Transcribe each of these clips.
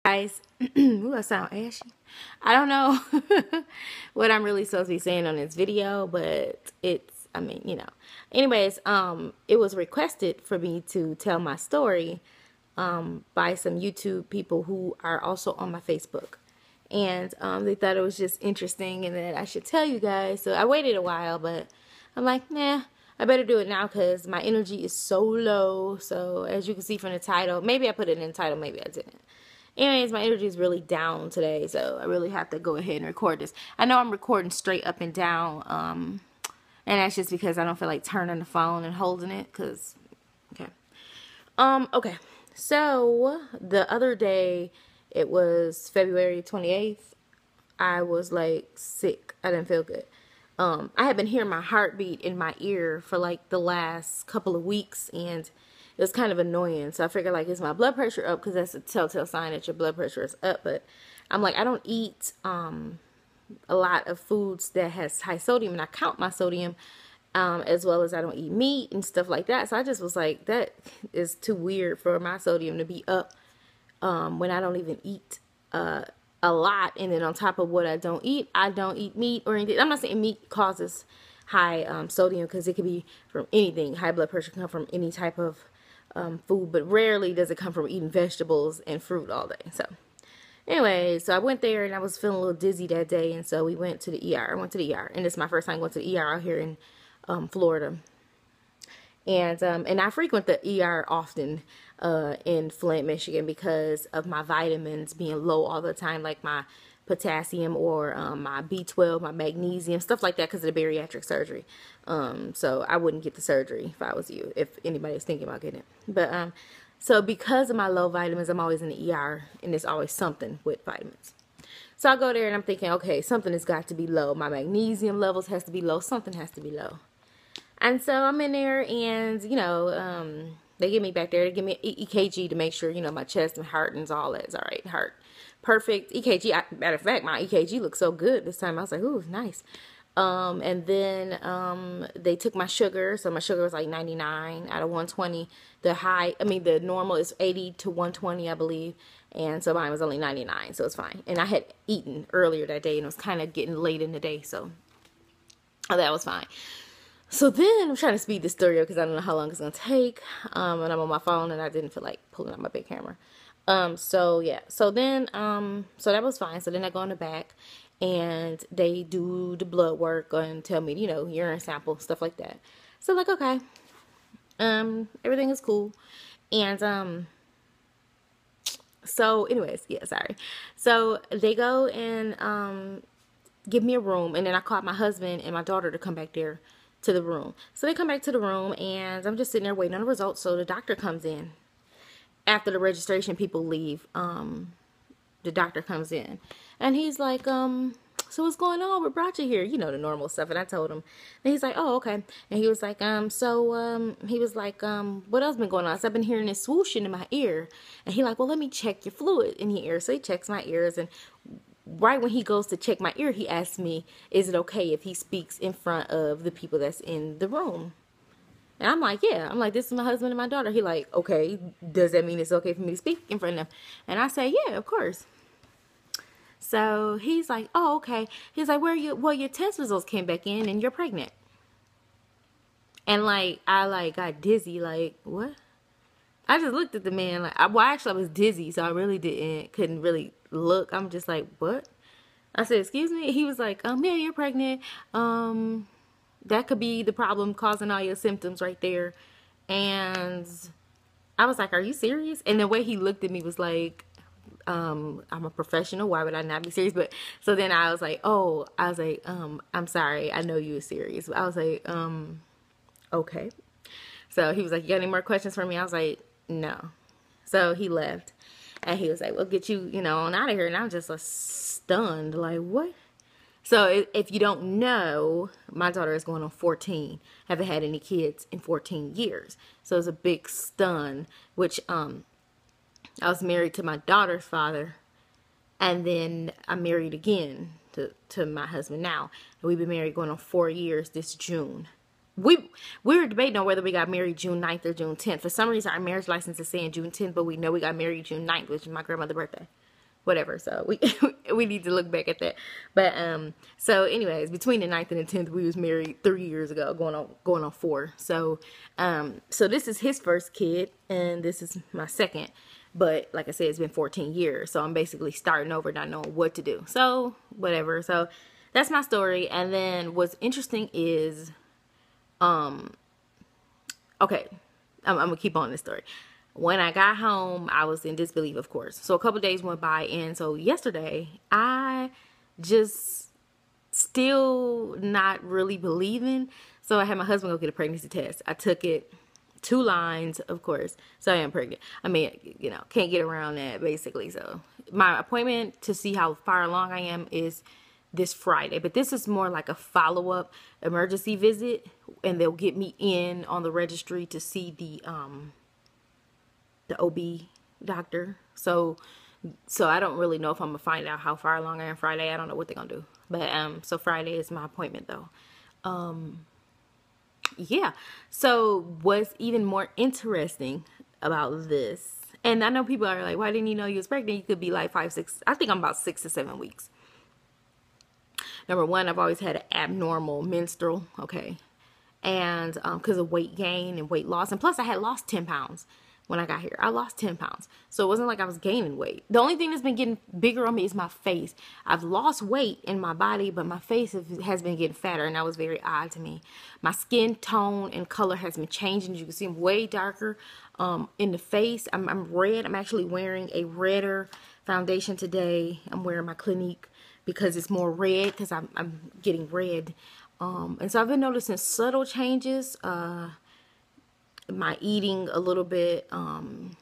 Guys, ooh, I sound ashy. I don't know what I'm really supposed to be saying on this video, but I mean, Anyways, it was requested for me to tell my story by some YouTube people who are also on my Facebook. And they thought it was just interesting and that I should tell you guys. So I waited a while, but I'm like, nah, I better do it now because my energy is so low. So as you can see from the title, maybe I put it in the title, maybe I didn't. Anyways, my energy is really down today, so I really have to go ahead and record this. I know I'm recording straight up and down, and that's just because I don't feel like turning the phone and holding it, okay. So, the other day, it was February 28th, I was, like, sick. I didn't feel good. I had been hearing my heartbeat in my ear for, like, the last couple of weeks, and it was kind of annoying. So I figured, like, is my blood pressure up? Because that's a telltale sign that your blood pressure is up. But I'm like, I don't eat a lot of foods that has high sodium. And I count my sodium as well as I don't eat meat and stuff like that. So I just was like, that is too weird for my sodium to be up when I don't even eat a lot. And then on top of what I don't eat meat or anything. I'm not saying meat causes high sodium because it could be from anything. High blood pressure can come from any type of food, but rarely does it come from eating vegetables and fruit all day. So anyway, so I went there and I was feeling a little dizzy that day, and so we went to the ER. I went to the ER, and this is my first time going to the ER out here in Florida. And I frequent the ER often in Flint, Michigan, because of my vitamins being low all the time, like my potassium or my B12, my magnesium, stuff like that, because of the bariatric surgery. So I wouldn't get the surgery if I was you, if anybody's thinking about getting it. But so because of my low vitamins, I'm always in the ER, and there's always something with vitamins. So I go there and I'm thinking, okay, something has got to be low. My magnesium levels has to be low. Something has to be low. And so I'm in there, and they get me back there. They give me an EKG to make sure my chest and heart and all that is all right. Heart. Perfect EKG. Matter of fact, my EKG looked so good this time. I was like, ooh, nice. And then they took my sugar. So my sugar was like 99 out of 120. The normal is 80 to 120, I believe. And so mine was only 99, so it's fine. And I had eaten earlier that day, and it was kind of getting late in the day, so that was fine. So then I'm trying to speed this story up because I don't know how long it's going to take. And I'm on my phone, and I didn't feel like pulling out my big camera. So yeah, so then, so that was fine. So then I go in the back and they do the blood work and tell me, urine sample, stuff like that. So like, okay, everything is cool. And, so anyways, yeah, sorry. So they go and, give me a room, and then I called my husband and my daughter to come back there to the room. So they come back to the room, and I'm just sitting there waiting on the results. So the doctor comes in. After the registration people leave, the doctor comes in, and he's like, so what's going on? What brought you here? The normal stuff. And I told him, and he's like, oh, okay. And he was like, what else been going on? So I've been hearing this swooshing in my ear. And he like, well, let me check your fluid in your ear. So he checks my ears, and right when he goes to check my ear, he asks me, is it okay if he speaks in front of the people that's in the room? And I'm like, yeah. I'm like, this is my husband and my daughter. He like, okay, does that mean it's okay for me to speak in front of them? And I say, yeah, of course. So he's like, oh, okay. He's like, your test results came back in and you're pregnant. And like, I got dizzy. Like, what? I just looked at the man like, actually I was dizzy, so I really couldn't really look. I'm just like, what? I said, excuse me? He was like, yeah, you're pregnant. That could be the problem causing all your symptoms right there. And I was like, are you serious? And the way he looked at me was like, I'm a professional. Why would I not be serious? But so then I was like, I'm sorry. I know you were serious. I was like, okay. So he was like, you got any more questions for me? I was like, no. So he left, and he was like, we'll get you, on out of here. And I was just like, stunned, like, what? So if you don't know, my daughter is going on 14. Haven't had any kids in 14 years. So it's a big stun, which I was married to my daughter's father, and then I'm married again to my husband now. And we've been married going on 4 years this June. We were debating on whether we got married June 9th or June 10th. For some reason, our marriage license is saying June 10th, but we know we got married June 9th, which is my grandmother's birthday. whatever. So we we need to look back at that. But so anyways, between the 9th and the 10th, we was married 3 years ago, going on 4. So so this is his first kid, and this is my second. But like I said, it's been 14 years, so I'm basically starting over, not knowing what to do. So whatever. So that's my story. And then what's interesting is, okay, I'm gonna keep on this story. When I got home, I was in disbelief, of course. So a couple days went by, and so yesterday, I just still not really believing. So I had my husband go get a pregnancy test. I took it, 2 lines, of course. So I am pregnant. I mean, you know, can't get around that, basically. So my appointment to see how far along I am is this Friday, but this is more like a follow-up emergency visit, and they'll get me in on the registry to see the OB doctor. So I don't really know if I'm gonna find out how far along I am Friday. I don't know what they're gonna do, but so Friday is my appointment though. Yeah. So what's even more interesting about this, and I know people are like, why didn't you know you was pregnant? You could be like 5, 6. I think I'm about 6 to 7 weeks. Number one, I've always had an abnormal menstrual, okay, and because of weight gain and weight loss, and plus I had lost 10 pounds when I got here. I lost 10 pounds, so it wasn't like I was gaining weight. The only thing that's been getting bigger on me is my face. I've lost weight in my body, but my face has been getting fatter, and that was very odd to me. My skin tone and color has been changing. You can see I'm way darker in the face. I'm red. I'm actually wearing a redder foundation today. I'm wearing my Clinique because it's more red, because I'm getting red. And so I've been noticing subtle changes, my eating a little bit,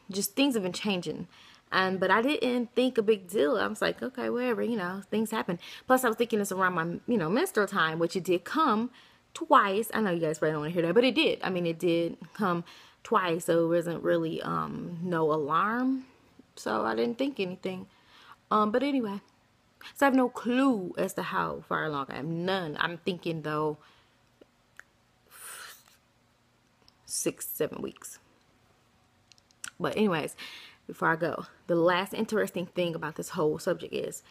just things have been changing. But I didn't think a big deal. I was like, okay, whatever, you know, things happen. Plus I was thinking it's around my, you know, menstrual time, which it did come twice. I know you guys probably don't want to hear that, but it did. I mean, it did come twice, so it wasn't really, no alarm. So I didn't think anything. But anyway. So I have no clue as to how far along I am. None. I'm thinking, though, 6, 7 weeks. But anyways, before I go, the last interesting thing about this whole subject is,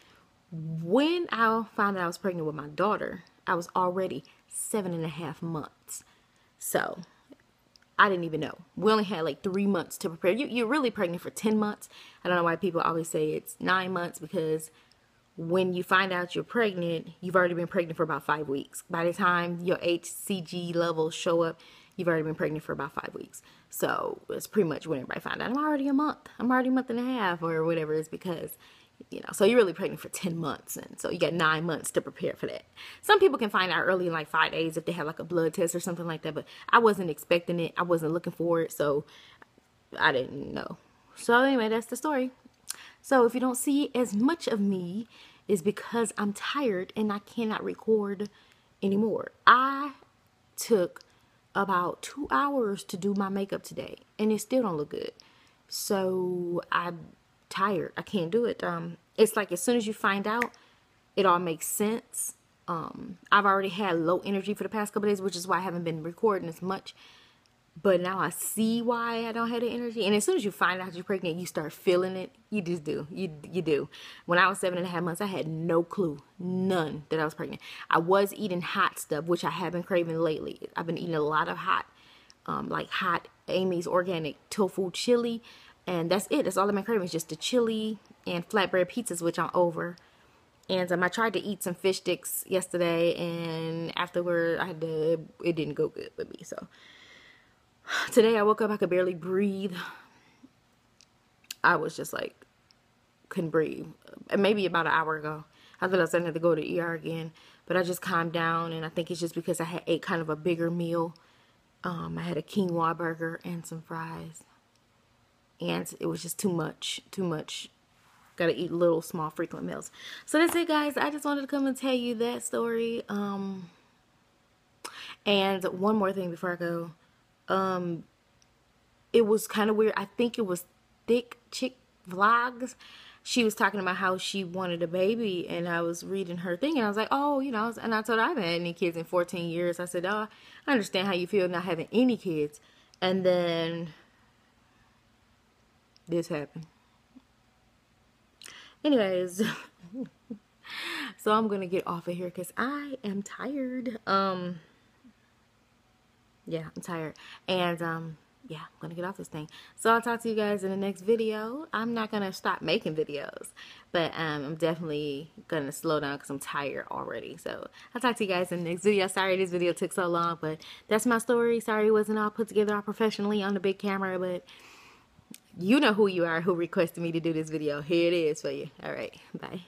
when I found out I was pregnant with my daughter, I was already 7.5 months. So I didn't even know. We only had like 3 months to prepare. You're really pregnant for 10 months. I don't know why people always say it's 9 months, because when you find out you're pregnant, you've already been pregnant for about 5 weeks. By the time your HCG levels show up, you've already been pregnant for about 5 weeks. So it's pretty much when everybody found out, I'm already a month. I'm already a month and a half, or whatever it is, because, you know, so you're really pregnant for 10 months. And so you got 9 months to prepare for that. Some people can find out early in like 5 days if they have like a blood test or something like that. But I wasn't expecting it. I wasn't looking for it. So I didn't know. So anyway, that's the story. So if you don't see as much of me, it's because I'm tired and I cannot record anymore. I took about 2 hours to do my makeup today, and it still don't look good. So I'm tired. I can't do it. It's like as soon as you find out, it all makes sense. I've already had low energy for the past couple days, which is why I haven't been recording as much. But now I see why I don't have the energy. And as soon as you find out you're pregnant, you start feeling it. You just do. You do. When I was 7.5 months, I had no clue. None that I was pregnant. I was eating hot stuff, which I have been craving lately. I've been eating a lot of hot, like hot Amy's organic tofu chili. And that's it. That's all I've been craving. It's just the chili and flatbread pizzas, which I'm over. And I tried to eat some fish sticks yesterday. And afterward, it didn't go good with me. So today I woke up, I could barely breathe. I was just like, couldn't breathe. Maybe about an hour ago. I thought I was going to have to go to the ER again. But I just calmed down, and I think it's just because I had ate kind of a bigger meal. I had a quinoa burger and some fries. And it was just too much. Got to eat little, small, frequent meals. So that's it, guys. I just wanted to come and tell you that story. And one more thing before I go. It was kind of weird. I think it was Thick Chick Vlogs. She was talking about how she wanted a baby, and I was reading her thing, and I was like, oh, you know, and I told her I haven't had any kids in 14 years. I said, oh, I understand how you feel not having any kids. And then this happened. Anyways, so I'm gonna get off of here because I am tired. Yeah, I'm tired. And yeah, I'm gonna get off this thing. So I'll talk to you guys in the next video. I'm not gonna stop making videos, but I'm definitely gonna slow down because I'm tired already. So I'll talk to you guys in the next video. Sorry this video took so long, but that's my story. Sorry it wasn't all put together all professionally on the big camera, but you know who you are, who requested me to do this video. Here it is for you. All right, bye.